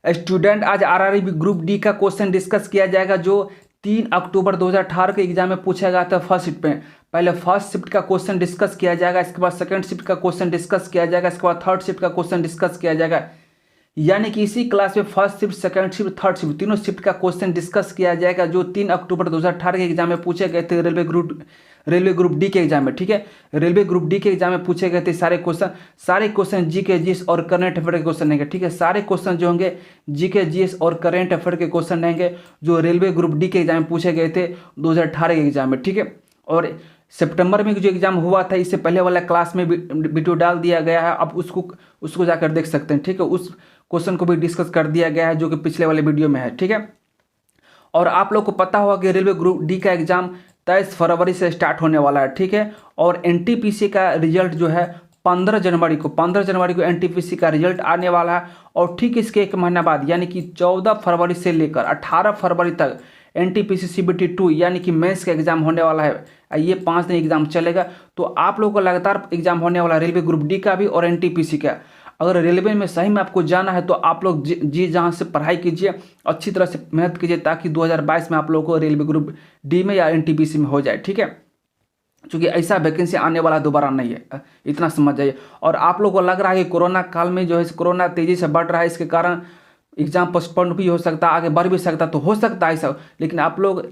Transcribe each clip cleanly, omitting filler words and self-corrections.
Student, आज RRB group D का question discuss किया जाएगा जो 3 अक्टूबर 2018 के एग्जाम में पूछा गया था फर्स्ट शिफ्ट में। पहले फर्स्ट शिफ्ट का क्वेश्चन डिस्कस किया जाएगा, इसके बाद सेकंड शिफ्ट का क्वेश्चन डिस्कस किया जाएगा, इसके बाद थर्ड शिफ्ट का क्वेश्चन डिस्कस किया जाएगा। यानी कि इसी क्लास में first shift, second shift, third shift तीनों शिफ्ट का क्वेश्चन डिस्कस किया जाएगा जो 3 अक्टूबर 2018 के एग्जाम में पूछे गए थे रेलवे ग्रुप डी के एग्जाम में। ठीक है, रेलवे ग्रुप डी के एग्जाम में पूछे गए थे सारे क्वेश्चन जी के जीएस और करंट अफेयर के क्वेश्चन रहेंगे। ठीक है, सारे क्वेश्चन जो होंगे जी के जीएस और करंट अफेयर के क्वेश्चन रहेंगे जो रेलवे ग्रुप डी के एग्जाम में पूछे गए थे 2018 के एग्जाम में। ठीक है, और सितंबर में जो एग्जाम हुआ था इससे पहले वाला क्लास में वीडियो डाल दिया गया है, आप उसको जाकर देख सकते हैं। ठीक है, उस क्वेश्चन को भी डिस्कस कर दिया गया है जो कि पिछले वाले वीडियो में है। ठीक है, और आप लोग को पता होगा कि रेलवे ग्रुप डी का एग्जाम 23 फरवरी से स्टार्ट होने वाला है। ठीक है, और एनटीपीसी का रिजल्ट जो है 15 जनवरी को एनटीपीसी का रिजल्ट आने वाला है। और ठीक इसके एक महीना बाद यानी कि 14 फरवरी से लेकर 18 फरवरी तक एनटीपीसी सीबीटी 2 यानी कि मेंस का एग्जाम होने वाला है। ये 5 दिन एग्जाम चलेगा, तो आप लोगों को लगातार एग्जाम होने वाला है रेलवे ग्रुप डी का भी और एनटीपीसी का। अगर रेलवे में सही में आपको जाना है तो आप लोग जी जहाँ से पढ़ाई कीजिए, अच्छी तरह से मेहनत कीजिए ताकि 2022 में आप लोगों को रेलवे ग्रुप डी में या एनटीपीसी में हो जाए। ठीक है, क्योंकि ऐसा वैकेंसी आने वाला दोबारा नहीं है, इतना समझ जाइए। और आप लोगों को लग रहा है कि कोरोना काल में जो है कोरोना तेजी से बढ़ रहा है, इसके कारण एग्जाम पोस्टपोन भी हो सकता है, आगे बढ़ भी सकता है, तो हो सकता है ऐसा। लेकिन आप लोग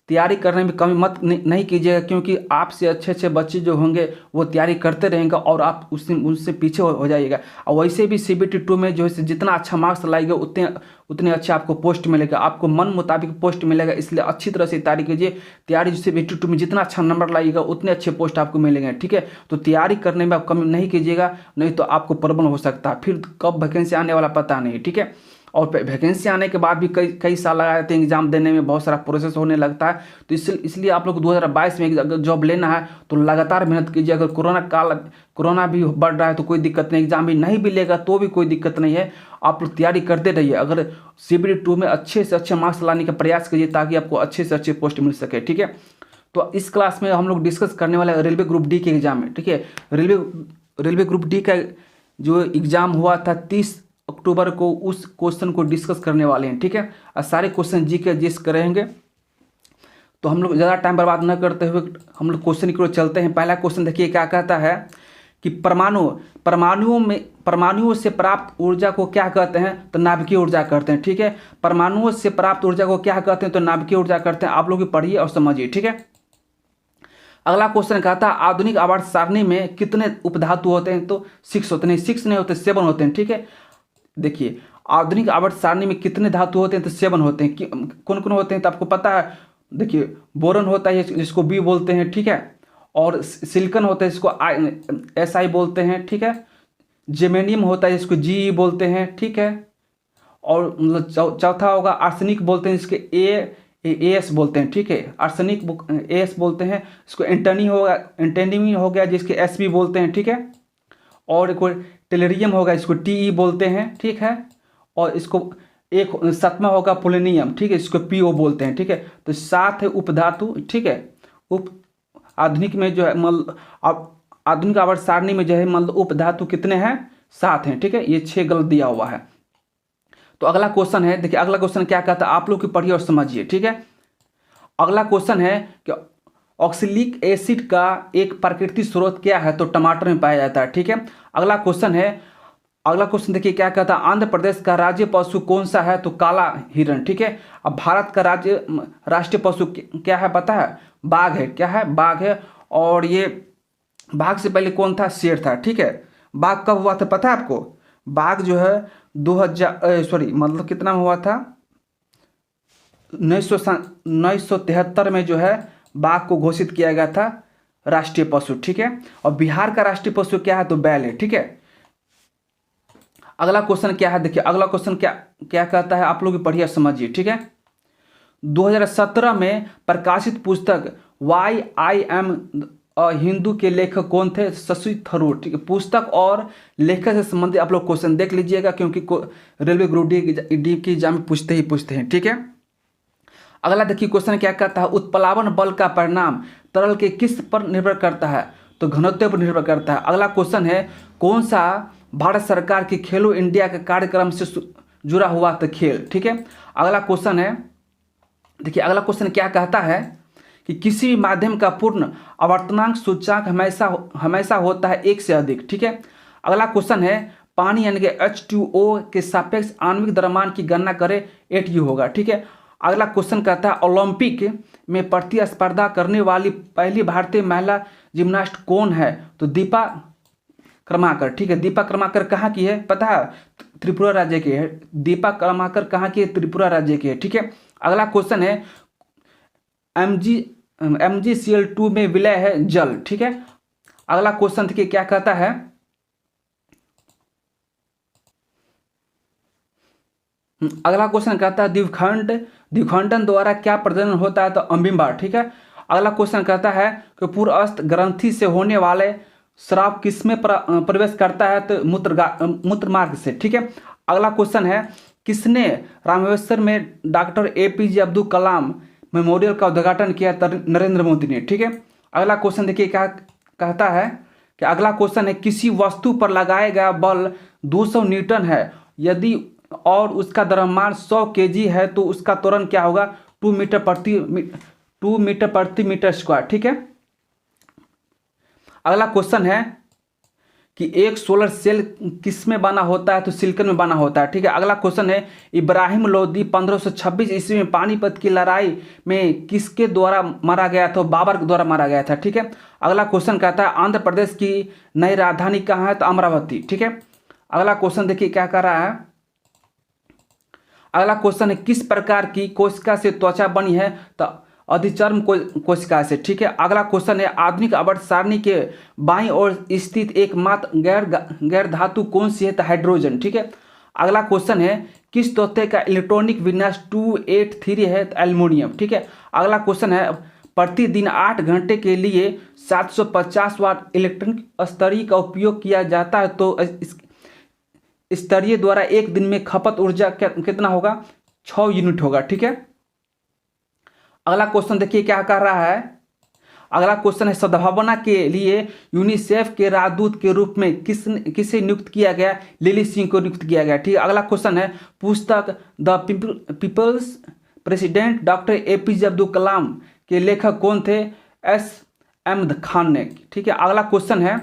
तैयारी करने में कमी मत नहीं कीजिएगा, क्योंकि आपसे अच्छे अच्छे बच्चे जो होंगे वो तैयारी करते रहेंगे और आप उनसे पीछे हो जाइएगा। और वैसे भी सीबीटी 2 में जो है जितना अच्छा मार्क्स लाएगा उतने अच्छे आपको पोस्ट मिलेगा, आपको मन मुताबिक पोस्ट मिलेगा। इसलिए अच्छी तरह से तैयारी कीजिए। तैयारी सीबीटी 2 में जितना अच्छा नंबर लाइएगा उतने अच्छे पोस्ट आपको मिलेंगे। ठीक है, तो तैयारी करने में आप कमी नहीं कीजिएगा, नहीं तो आपको प्रॉब्लम हो सकता है, फिर कब वैकेंसी आने वाला पता नहीं। ठीक है, और वैकेंसी आने के बाद भी कई साल लगा जाते हैं एग्जाम देने में, बहुत सारा प्रोसेस होने लगता है। तो इसलिए आप लोग 2022 में अगर जॉब लेना है तो लगातार मेहनत कीजिए। अगर कोरोना भी बढ़ रहा है तो कोई दिक्कत नहीं, एग्जाम भी नहीं भी लेगा तो भी कोई दिक्कत नहीं है, आप लोग तैयारी करते रहिए। अगर सीबीटी 2 में अच्छे से अच्छे मार्क्स लाने का प्रयास कीजिए ताकि आपको अच्छे से अच्छे पोस्ट मिल सके। ठीक है, तो इस क्लास में हम लोग डिस्कस करने वाले रेलवे ग्रुप डी के एग्जाम में। ठीक है, रेलवे ग्रुप डी का जो एग्जाम हुआ था 30 अक्टूबर को, उस क्वेश्चन को डिस्कस करने वाले हैं। ठीक है, और सारे क्वेश्चन जी के जीएस करेंगे। तो हम लोग ज़्यादा टाइम बर्बाद न करते हुए हम लोग क्वेश्चन की ओर चलते हैं। पहला क्वेश्चन देखिए क्या कहता है कि परमाणुओं से प्राप्त ऊर्जा को क्या कहते हैं, तो नाभिकीय ऊर्जा कहते हैं। ठीक है, परमाणुओं से प्राप्त ऊर्जा को क्या कहते हैं, तो नाभिकीय ऊर्जा कहते हैं। आप लोग पढ़िए और समझिए। ठीक है, अगला क्वेश्चन कहता है आधुनिक आवर्त सारणी में कितने उपधातु होते हैं, तो 6 होते हैं। 6 नहीं होते, 7 होते हैं। ठीक है, देखिए आधुनिक आवर्त सारणी में कितने धातु होते हैं, तो 7 होते हैं। कौन कौन होते हैं तो आपको पता है। देखिए बोरन होता है जिसको बी बोलते हैं। ठीक है, और सिलिकॉन होता है जिसको SI बोलते हैं। ठीक है, जेमेनियम होता है जिसको GE बोलते हैं। ठीक है, और मतलब चौथा होगा आर्सेनिक बोलते हैं जिसके AS बोलते हैं। ठीक है, आर्सेनिक AS बोलते हैं। इसको एंटेनियम हो गया जिसके SB बोलते हैं। ठीक है, और कोई टेलेरियम होगा इसको TE बोलते हैं। ठीक है, और इसको एक 7वां होगा पोलोनियम। ठीक है, इसको PO बोलते हैं। ठीक है, तो 7 है उपधातु। ठीक है, आधुनिक में जो है मतलब आधुनिक आवर्त सारणी में जो है मतलब उपधातु कितने हैं, 7 हैं। ठीक है, ये 6 गलत दिया हुआ है। तो अगला क्वेश्चन है, देखिए अगला क्वेश्चन क्या कहता है, आप लोग की पढ़िए और समझिए। ठीक है, अगला क्वेश्चन है कि ऑक्सैलिक एसिड का एक प्राकृतिक स्रोत क्या है, तो टमाटर में पाया जाता है। ठीक है, अगला क्वेश्चन देखिए क्या कहता है आंध्र प्रदेश का राज्य पशु कौन सा है, तो काला हिरण। ठीक है, अब भारत का राष्ट्रीय पशु क्या है पता है, बाघ है। क्या है, बाघ है। और ये बाघ से पहले कौन था, शेर था। ठीक है, बाघ कब हुआ था पता है आपको, बाघ जो है 2000 मतलब कितना में हुआ था, 1973 में जो है बाघ को घोषित किया गया था राष्ट्रीय पशु। ठीक है, और बिहार का राष्ट्रीय पशु क्या है, तो बैल है। ठीक है, अगला क्वेश्चन क्या है, देखिए अगला क्वेश्चन क्या कहता है, आप लोग पढ़िए समझिए। ठीक है, 2017 में प्रकाशित पुस्तक वाई आई एम हिंदू के लेखक कौन थे, शशि थरूर। ठीक है, पुस्तक और लेखक से संबंधित आप लोग क्वेश्चन देख लीजिएगा क्योंकि रेलवे ग्रुप डी की एग्जाम में पूछते हैं। ठीक है, अगला देखिए क्वेश्चन क्या कहता है उत्प्लावन बल का परिणाम तरल के किस पर निर्भर करता है, तो घनत्व पर निर्भर करता है। अगला क्वेश्चन है कौन सा भारत सरकार की खेलो इंडिया के कार्यक्रम से जुड़ा हुआ था खेल। ठीक है, अगला क्वेश्चन है, देखिए अगला क्वेश्चन क्या कहता है कि किसी भी माध्यम का पूर्ण आवर्तनांक सूचकांक हमेशा हमेशा होता है 1 से अधिक। ठीक है, अगला क्वेश्चन है पानी यानी कि H2O के सापेक्ष आणविक द्रव्यमान की गणना करें 8U होगा। ठीक है, अगला क्वेश्चन कहता है ओलंपिक में प्रतिस्पर्धा करने वाली पहली भारतीय महिला जिम्नास्ट कौन है? तो दीपा कर्माकर। ठीक है, दीपा कर्माकर कहाँ की है पता है? त्रिपुरा राज्य की है। दीपा कर्माकर कहाँ की है? त्रिपुरा राज्य की है। ठीक है, अगला क्वेश्चन है MgCl2 में विलय है जल। ठीक है, अगला क्वेश्चन देखिए क्या कहता है, अगला क्वेश्चन कहता है द्विखंडन द्वारा क्या प्रजनन होता है? तो अम्बिम्बा। ठीक है, अगला क्वेश्चन कहता है कि पूर्वस्थ ग्रंथि से होने वाले स्राव किसमें प्रवेश करता है? तो मूत्र मार्ग से। ठीक है, अगला क्वेश्चन है किसने रामेश्वर में डॉक्टर APJ अब्दुल कलाम मेमोरियल का उद्घाटन किया? नरेंद्र मोदी ने। ठीक है, अगला क्वेश्चन देखिए क्या कहता है कि अगला क्वेश्चन है किसी वस्तु पर लगाया गया बल 200 न्यूटन है यदि और उसका द्रव्यमान 100 kg है तो उसका त्वरण क्या होगा? 2 मीटर प्रति मीटर स्क्वायर। ठीक है, अगला क्वेश्चन है कि एक सोलर सेल किस में बना होता है? तो सिलिकॉन में बना होता है। ठीक है, अगला क्वेश्चन है इब्राहिम लोदी 1526 ईस्वी में पानीपत की लड़ाई में किसके द्वारा मारा गया था? बाबर के द्वारा मारा गया था। ठीक है, अगला क्वेश्चन कहता है आंध्र प्रदेश की नई राजधानी कहाँ है? तो अमरावती। ठीक है, अगला क्वेश्चन देखिए क्या कर रहा है, अगला क्वेश्चन है किस प्रकार की कोशिका से त्वचा बनी है? तो अधिचर्म कोशिका से। ठीक है, अगला क्वेश्चन है आधुनिक आवर्त सारणी के बाईं ओर स्थित एकमात्र गैर धातु कौन सी है? तो हाइड्रोजन। ठीक है, अगला क्वेश्चन है किस तत्व का इलेक्ट्रॉनिक विन्यास 283 है? तो एल्युमिनियम। ठीक है, अगला क्वेश्चन है प्रतिदिन 8 घंटे के लिए 750 वाट इलेक्ट्रॉनिक स्तरीय का उपयोग किया जाता है तो स्तरीय द्वारा एक दिन में खपत ऊर्जा कितना होगा? 6 यूनिट होगा। ठीक है, अगला क्वेश्चन देखिए क्या कर रहा है, अगला क्वेश्चन है सद्भावना के लिए यूनिसेफ के राजदूत के रूप में किसे नियुक्त किया गया? लिली सिंह को नियुक्त किया गया। ठीक है, अगला क्वेश्चन है पुस्तक the people's president doctor APJ Abdul Kalam के लेखक कौन थे? SM खान ने। ठीक है, अगला क्वेश्चन है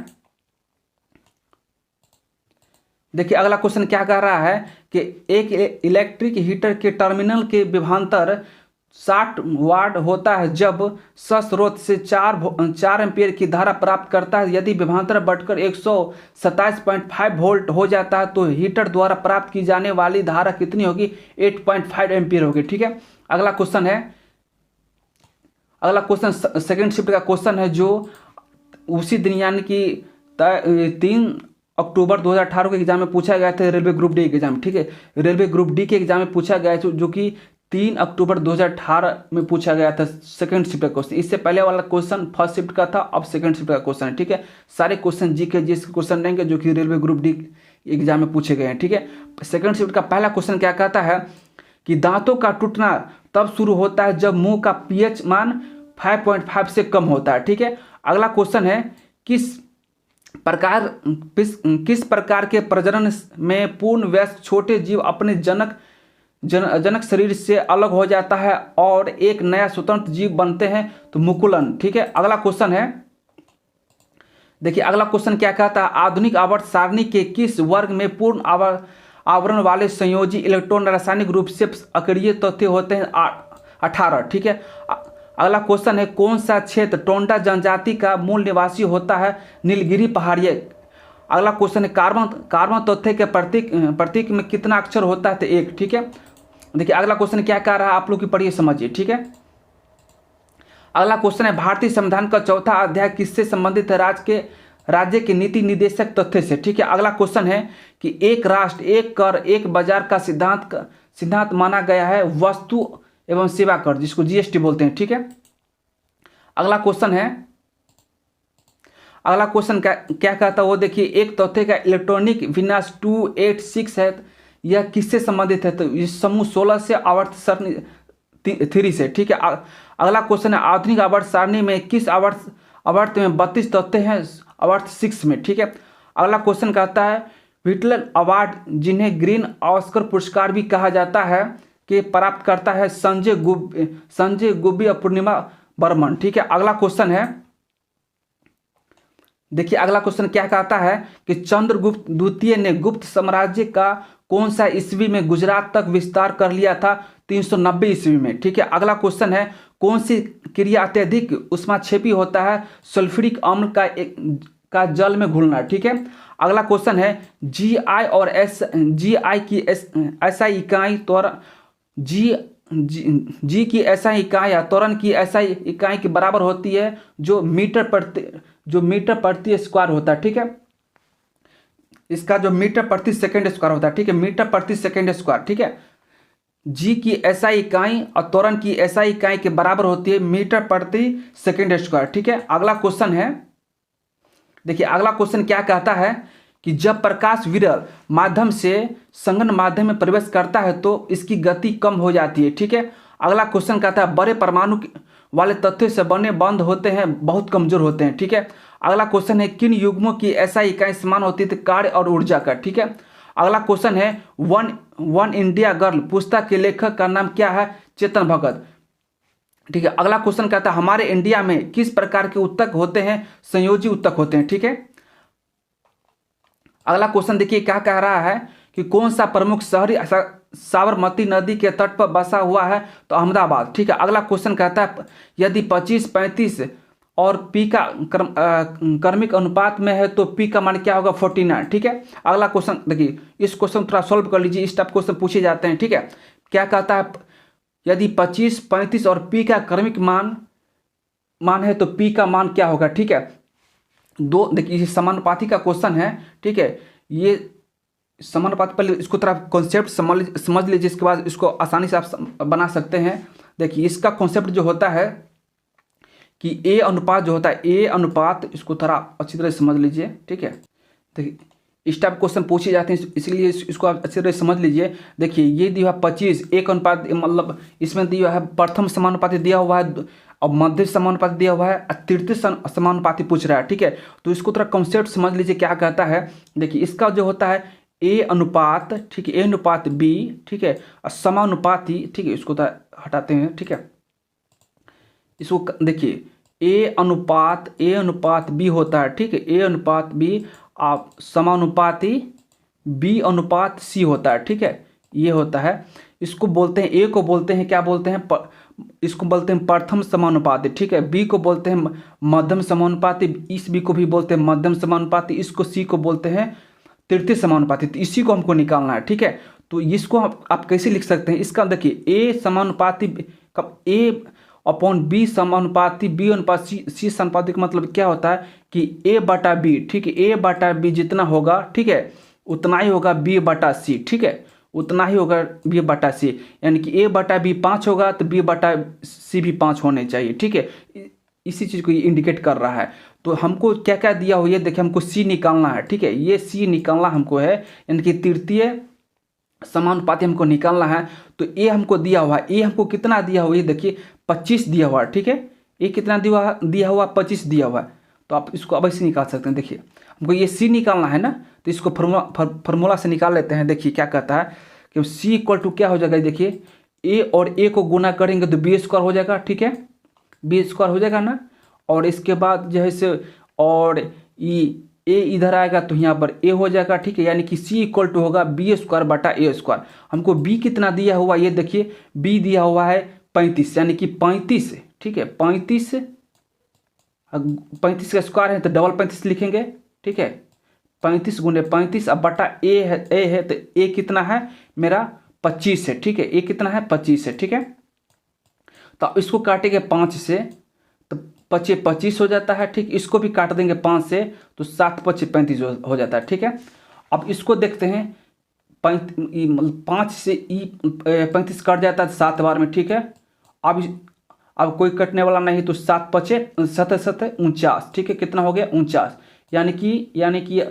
देखिए अगला क्वेश्चन क्या कह रहा है कि एक इलेक्ट्रिक हीटर के टर्मिनल के विभवांतर 60 वाट होता है जब स्रोत से 4 एम्पीयर की धारा प्राप्त करता है। यदि विभवांतर बढ़कर 127.5 वोल्ट हो जाता है तो हीटर द्वारा प्राप्त की जाने वाली धारा कितनी होगी? 8.5 एम्पीयर होगी। ठीक है, अगला क्वेश्चन है, अगला क्वेश्चन सेकेंड शिफ्ट का क्वेश्चन है जो उसी दिन यानी कि 3 अक्टूबर 2018 के एग्जाम में पूछा गया था रेलवे ग्रुप डी एग्जाम। ठीक है, रेलवे ग्रुप डी के एग्जाम में पूछा गया जो कि 3 अक्टूबर 2018 में पूछा गया था सेकंड शिफ्ट का क्वेश्चन। इससे पहले वाला क्वेश्चन फर्स्ट शिफ्ट का था, अब सेकंड शिफ्ट का क्वेश्चन है। ठीक है, सारे क्वेश्चन जीके के क्वेश्चन रहेंगे जो कि रेलवे ग्रुप डी एग्जाम में पूछे गए हैं। ठीक है, सेकंड शिफ्ट का पहला क्वेश्चन क्या कहता है कि दांतों का टूटना तब शुरू होता है जब मुंह का pH मान 5.5 से कम होता है। ठीक है, अगला क्वेश्चन है किस प्रकार के प्रजनन में पूर्ण वयस्क छोटे जीव अपने जनक शरीर से अलग हो जाता है और एक नया स्वतंत्र जीव बनते हैं? तो मुकुलन। ठीक है, अगला क्वेश्चन है देखिए अगला क्वेश्चन क्या कहता है आधुनिक आवर्त सारणी के किस वर्ग में पूर्ण आवरण वाले संयोजी इलेक्ट्रॉन रासायनिक रूप से अक्रिय तत्व होते हैं? 18। ठीक है, अगला क्वेश्चन है कौन सा क्षेत्र टोंडा जनजाति का मूल निवासी होता है? नीलगिरी पहाड़ियाँ। अगला क्वेश्चन है कार्बन तत्व के प्रतीक में कितना अक्षर होता है? तो 1। ठीक है, देखिए अगला क्वेश्चन क्या कह रहा है आप लोग की पढ़िए समझिए। ठीक है, अगला क्वेश्चन है भारतीय संविधान का चौथा अध्याय किससे संबंधित है? राज्य के नीति निर्देशक तथ्य से। ठीक है, अगला क्वेश्चन है कि एक राष्ट्र एक कर एक बाजार का सिद्धांत माना गया है वस्तु एवं सेवा कर जिसको GST बोलते हैं। ठीक है, अगला क्वेश्चन है अगला क्वेश्चन क्या कहता है वो देखिए एक तथ्य का इलेक्ट्रॉनिक विन्यास 286 है, यह किससे संबंधित है? तो इस समूह 16 से आवर्त सारणी 3 से। ठीक है, अगला क्वेश्चन है आधुनिक आवर्त सारणी में किस आवर्त में 32 तथ्य हैं? आवर्त 6 में। ठीक है, अगला क्वेश्चन कहता है व्हिटलर अवार्ड, जिन्हें ग्रीन ऑस्कर पुरस्कार भी कहा जाता है, के प्राप्त करता है संजय गुब्बी और पूर्णिमा बर्मन। ठीक है, अगला क्वेश्चन है, देखिए अगला क्वेश्चन क्या कहता है कि चंद्रगुप्त द्वितीय ने गुप्त साम्राज्य का कौन सा ईस्वी में गुजरात तक विस्तार कर लिया था? 390 ईस्वी में। ठीक है, अगला क्वेश्चन है, कौन सी क्रिया अत्यधिक ऊष्माक्षेपी होता है? सल्फ्यूरिक अम्ल का जल में घुलना। ठीक है, अगला क्वेश्चन है, जीआई और जीआई की एसआई इकाई त्वरण जी की एसआई इकाई या त्वरण की एसआई इकाई के बराबर होती है, जो मीटर प्रति स्क्वायर होता है। ठीक है, इसका जो मीटर प्रति सेकंड स्क्वायर होता है। ठीक है, मीटर प्रति सेकंड स्क्वायर। ठीक है, जी की एसआई इकाई और त्वरण की एसआई इकाई के बराबर होती है मीटर प्रति सेकंड स्क्वायर। ठीक है, अगला क्वेश्चन है, देखिए अगला क्वेश्चन क्या कहता है कि जब प्रकाश विरल माध्यम से संघन माध्यम में प्रवेश करता है तो इसकी गति कम हो जाती है। ठीक है, अगला क्वेश्चन कहता है, बड़े परमाणु वाले तत्वों से बने बंध होते हैं, बहुत कमजोर होते हैं। ठीक है, अगला क्वेश्चन है, किन युग्मों की ऐसा इकाई समान होती है? कार्य और ऊर्जा का। ठीक है, अगला क्वेश्चन है, वन इंडिया गर्ल पुस्तक के लेखक का नाम क्या है? चेतन भगत। ठीक है, अगला क्वेश्चन कहता है, हमारे इंडिया में किस प्रकार के उत्तक होते हैं? संयोजी उत्तक होते हैं। ठीक है, अगला क्वेश्चन देखिए क्या कह रहा है कि कौन सा प्रमुख शहरी साबरमती नदी के तट पर बसा हुआ है? तो अहमदाबाद। ठीक है, अगला क्वेश्चन कहता है, यदि 25-35 और पी का क्रमिक अनुपात में है तो पी का मान क्या होगा? 49। ठीक है, अगला क्वेश्चन देखिए, इस क्वेश्चन थोड़ा सॉल्व कर लीजिए, इस टाइप क्वेश्चन पूछे जाते हैं। ठीक है, क्या कहता है, यदि 25-35 और पी का क्रमिक मान है तो पी का मान क्या होगा? ठीक है, दो देखिए ये समानुपाती का क्वेश्चन है। ठीक है, ये समानुपाती, पहले इसको थोड़ा कॉन्सेप्ट समझ लीजिए, इसके बाद इसको आसानी से आप बना सकते हैं। देखिए इसका कॉन्सेप्ट जो होता है कि ए अनुपात जो होता है, ए अनुपात, इसको थोड़ा अच्छी तरह समझ लीजिए। ठीक है, देखिए इस टाइप क्वेश्चन पूछे जाते हैं, इसलिए इसको आप अच्छी तरह समझ लीजिए। देखिए ये दिया 25 एक अनुपात, मतलब इसमें दिया है प्रथम समानुपाती दिया हुआ है और मध्य समानुपाती दिया हुआ है, तृतीय समानुपाती पूछ रहा है। ठीक है, तो इसको थोड़ा कॉन्सेप्ट समझ लीजिए क्या कहता है। देखिए इसका जो होता है ए अनुपात, ठीक है, ए अनुपात बी, ठीक है, और समानुपाती। ठीक है, इसको हटाते हैं। ठीक है, इसको देखिए ए अनुपात बी होता है। ठीक है, ए अनुपात बी, आप समानुपाती बी अनुपात सी होता है। ठीक है, ये होता है, इसको बोलते हैं, ए को बोलते हैं क्या बोलते हैं? इसको बोलते हैं प्रथम समानुपाती। ठीक है, बी को बोलते हैं मध्यम समानुपाती, इस बी को भी बोलते हैं मध्यम समानुपाती, इसको सी को बोलते हैं तृतीय समानुपाती। तो इसी को हमको निकालना है। ठीक है, तो इसको आप कैसे लिख सकते हैं? इसका देखिए ए समानुपाती कब ए अपॉन बी समानुपाती बी अनुपात सी समानुपाती का मतलब क्या होता है कि ए बटा बी। ठीक है, ए बटा बी जितना होगा, ठीक है, उतना ही होगा बी बटा सी। ठीक है, उतना ही होगा बी बटा सी, यानी कि ए बटा बी 5 होगा तो बी बटा सी भी 5 होने चाहिए। ठीक है, इसी चीज़ को ये इंडिकेट कर रहा है। तो हमको क्या क्या दिया हुआ, ये देखिए हमको सी निकालना है। ठीक है, ये सी निकालना हमको है, यानी कि तृतीय समानुपाती हमको निकालना है। तो ए हमको दिया हुआ है, ए हमको कितना दिया हुआ, ये देखिए 25 दिया हुआ है। ठीक है, ए कितना दिया हुआ 25 दिया हुआ है। तो आप इसको अब ऐसे निकाल सकते हैं। देखिए हमको ये सी निकालना है ना, तो इसको फार्मूला से निकाल लेते हैं। देखिए क्या कहता है कि सी इक्वल टू क्या हो जाएगा, देखिए ए और ए को गुना करेंगे तो बी स्क्वायर हो जाएगा। ठीक है, बी स्क्वायर हो जाएगा ना, और इसके बाद जो है से और ए इधर आएगा तो यहाँ पर ए हो जाएगा। ठीक है, यानी कि सी इक्वल टू होगा बी स्क्वायर बटा ए स्क्वायर। हमको बी कितना दिया हुआ, ये देखिए बी दिया हुआ है 35, यानी कि 35। ठीक है, 35 का स्क्वायर है तो डबल 35 लिखेंगे। ठीक है, 35 गुने 35, अब बटा ए है तो ए कितना है मेरा 25 है। ठीक है, ए कितना है 25 है। ठीक है, तो इसको काटेंगे 5 से तो 25 हो जाता है। ठीक, इसको भी काट देंगे 5 से तो 7×5 35 हो जाता है। ठीक है, अब इसको देखते हैं, 5 से 35 कट जाता है 7 बार में। ठीक है, अब कोई कटने वाला नहीं तो 7×5 7×7 49। ठीक है, कितना हो गया 49, यानी कि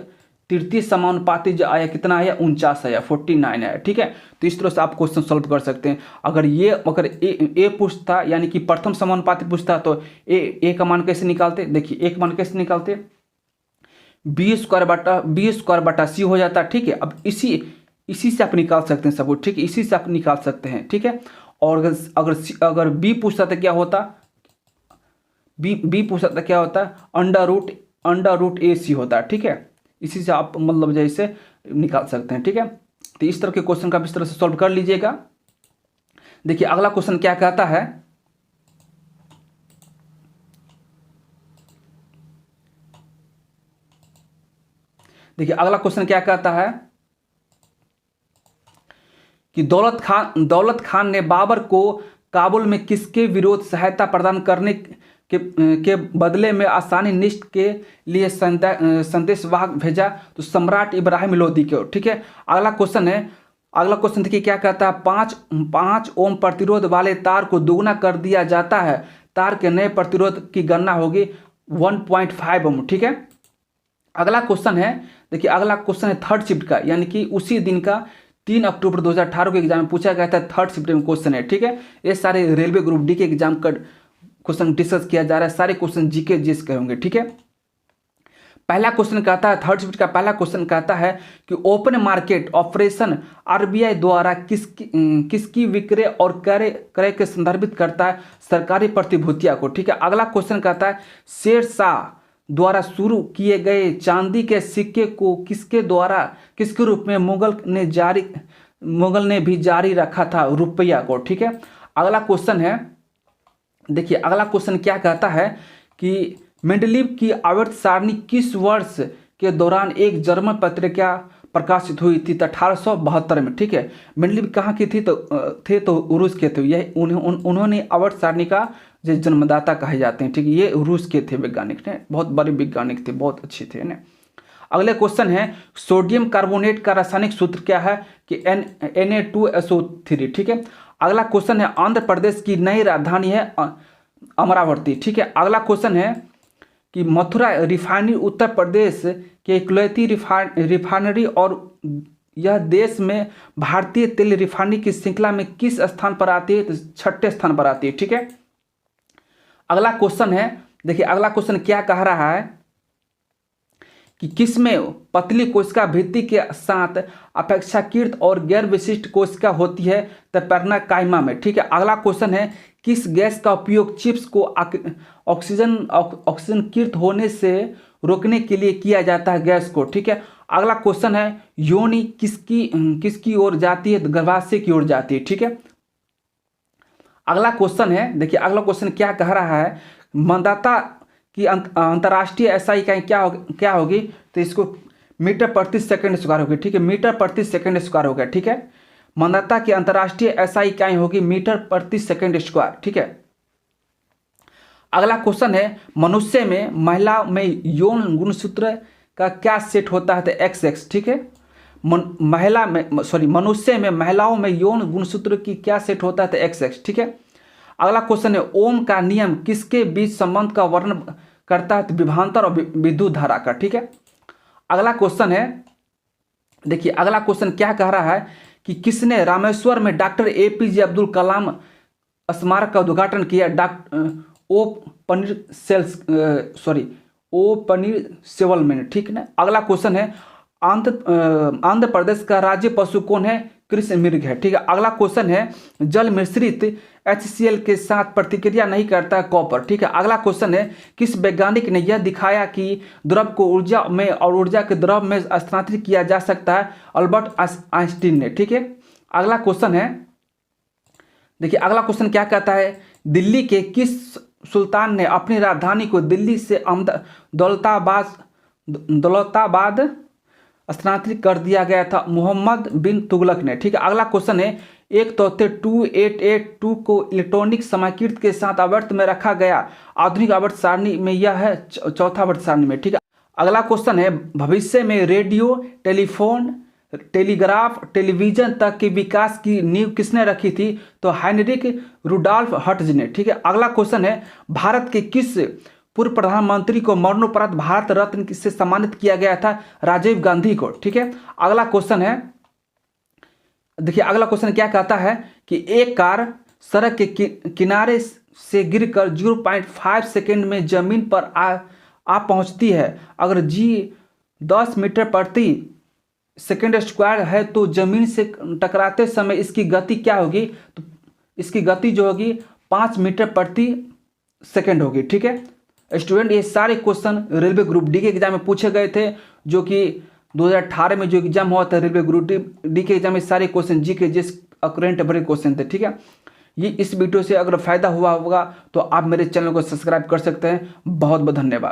तृतीय समानुपाती जो आया कितना आया 49 आया, 49 आया। ठीक है, तो इस तरह से आप क्वेश्चन सॉल्व कर सकते हैं। अगर ए पूछता, यानी कि प्रथम समानुपाती पूछता तो ए का मान कैसे निकालते? देखिए ए का मान कैसे निकालते, B² सी हो जाता है। ठीक है, अब इसी से आप निकाल सकते हैं सब कुछ। ठीक है, इसी से आप निकाल सकते हैं। ठीक है, और अगर बी पूछता था क्या होता, बी पूछता था क्या होता है, अंडर रूट AC होता है। ठीक है, इसी से आप मतलब जैसे निकाल सकते हैं। ठीक है, तो इस तरह के क्वेश्चन का आप इस तरह से सॉल्व कर लीजिएगा। देखिए अगला क्वेश्चन क्या कहता है, देखिए अगला क्वेश्चन क्या कहता है कि दौलत खान ने बाबर को काबुल में किसके विरोध सहायता प्रदान करने के बदले में आसानी निष्ठ के लिए संदेशवाहक भेजा, तो सम्राट इब्राहिम लोदी को। ठीक है, अगला क्वेश्चन देखिए क्या कहता है, 5 ओम प्रतिरोध वाले तार को दोगुना कर दिया जाता है, तार के नए प्रतिरोध की गणना होगी 1.5 ओम। ठीक है, अगला क्वेश्चन है, देखिए अगला क्वेश्चन है थर्ड शिफ्ट का, यानी कि उसी दिन का 3 अक्टूबर 2018 के एग्जाम में पूछा गया था, थर्ड शिफ्ट में क्वेश्चन है। ठीक है, ये सारे रेलवे ग्रुप डी के एग्जाम का क्वेश्चन डिस्कस किया जा रहा है, सारे क्वेश्चन जीके जीएस के होंगे। ठीक है, पहला क्वेश्चन कहता है, थर्ड शिफ्ट का पहला क्वेश्चन कहता है कि ओपन मार्केट ऑपरेशन आरबीआई द्वारा किसकी विक्रय और क्रय के संदर्भित करता है, सरकारी प्रतिभूतियां को। ठीक है, अगला क्वेश्चन कहता है शेर शाह द्वारा शुरू किए गए चांदी के सिक्के को किसके रूप में मुगल ने भी जारी रखा था, रुपया को। ठीक है, अगला क्वेश्चन है, देखिए अगला क्वेश्चन क्या कहता है कि मेंडलीव की आवर्त सारणी किस वर्ष के दौरान एक जर्मन पत्रिका प्रकाशित हुई थी, तो 1872 में। ठीक है, मेंडलीव कहाँ की थी, तो रूस के थे। यह उन्होंने आवर्त सारणी का जो जन्मदाता कहे जाते हैं। ठीक है, ये रूस के थे वैज्ञानिक ने, बहुत बड़े वैज्ञानिक थे, बहुत अच्छे थे ना। अगले क्वेश्चन है सोडियम कार्बोनेट का रासायनिक सूत्र क्या है, कि Na2SO3। ठीक है, अगला क्वेश्चन है आंध्र प्रदेश की नई राजधानी है अमरावती। ठीक है, अगला क्वेश्चन है कि मथुरा रिफाइनरी उत्तर प्रदेश के इकलौती रिफाइनरी और यह देश में भारतीय तेल रिफाइनरी की श्रृंखला में किस स्थान पर आती है, तो 6ठे स्थान पर आती है। ठीक है, अगला क्वेश्चन है, देखिए अगला क्वेश्चन क्या कह रहा है कि किसमें पतली कोशिका भित्ति के साथ अपेक्षाकृत और गैर विशिष्ट कोशिका होती है, तो पेर्नाकाइमा में। ठीक है, अगला क्वेश्चन है किस गैस का उपयोग चिप्स को ऑक्सीजनकृत होने से रोकने के लिए किया जाता है, गैस को। ठीक है, अगला क्वेश्चन है योनि किसकी ओर जाती है, तो गर्भाशय की ओर जाती है। ठीक है, अगला क्वेश्चन है, देखिए अगला क्वेश्चन क्या कह रहा है, मतदाता की अंतर्राष्ट्रीय ऐसा इकाई क्या होगी, तो इसको मीटर प्रति सेकंड स्क्वायर होगी। ठीक है, मीटर प्रति सेकंड स्क्वायर हो गया। ठीक है, मतदाता की अंतर्राष्ट्रीय ऐसा इकाई होगी मीटर प्रति सेकंड स्क्वायर। ठीक है, अगला क्वेश्चन है मनुष्य में महिला में यौन गुणसूत्र का क्या सेट होता है, तो XX। ठीक है, मनुष्य में महिलाओं में यौन गुणसूत्र की क्या सेट होता है, तो XX। ठीक है, अगला क्वेश्चन है ओम का नियम किसके बीच संबंध का वर्णन करता है, तो विभवांतर और विद्युत धारा का। ठीक है, अगला क्वेश्चन है, देखिए अगला क्वेश्चन क्या कह रहा है कि किसने रामेश्वर में डॉक्टर APJ अब्दुल कलाम स्मारक का उद्घाटन किया, ओ पनीरसेल्वम। ठीक है ना, अगला क्वेश्चन है आंध्र प्रदेश का राज्य पशु कौन है, कृष्ण मृग है। ठीक है, अगला क्वेश्चन है जल मिश्रित HCl के साथ प्रतिक्रिया नहीं करता है, कॉपर। ठीक है, अगला क्वेश्चन है किस वैज्ञानिक ने यह दिखाया कि द्रव को ऊर्जा में और ऊर्जा के द्रव में स्थानांतरित किया जा सकता है, अल्बर्ट आइंस्टीन ने। ठीक है, अगला क्वेश्चन है, देखिए अगला क्वेश्चन क्या कहता है, दिल्ली के किस सुल्तान ने अपनी राजधानी को दिल्ली से दौलताबाद स्थानांतरित कर दिया गया था, मोहम्मद बिन तुगलक ने। ठीक है, अगला क्वेश्चन है एक तौते 2882 को इलेक्ट्रॉनिक समाकीर्त के साथ आवर्त में रखा गया, आधुनिक आवर्त सारणी में यह है चौथा आवर्त सारणी में। ठीक है, अगला क्वेश्चन है भविष्य में रेडियो, टेलीफोन, टेलीग्राफ, टेलीविजन तक के विकास की नींव किसने रखी थी, तो हेनरिक रुडॉल्फ हर्ट्ज ने। ठीक है, अगला क्वेश्चन है भारत के किस पूर्व प्रधानमंत्री को मरणोपरांत भारत रत्न से सम्मानित किया गया था, राजीव गांधी को। ठीक है, अगला क्वेश्चन है, देखिए अगला क्वेश्चन क्या कहता है कि एक कार सड़क के किनारे से गिरकर 0.5 सेकंड में जमीन पर आ पहुंचती है, अगर G 10 मीटर प्रति सेकेंड स्क्वायर है तो जमीन से टकराते समय इसकी गति क्या होगी? तो इसकी गति जो होगी 5 मीटर प्रति सेकेंड होगी। ठीक है स्टूडेंट, ये सारे क्वेश्चन रेलवे ग्रुप डी के एग्जाम में पूछे गए थे, जो कि 2018 में जो एग्जाम हुआ था रेलवे ग्रुप डी के एग्जाम में सारे क्वेश्चन जी के जिस करंट अफेयर क्वेश्चन थे। ठीक है, ये इस वीडियो से अगर फायदा हुआ होगा तो आप मेरे चैनल को सब्सक्राइब कर सकते हैं। बहुत बहुत धन्यवाद।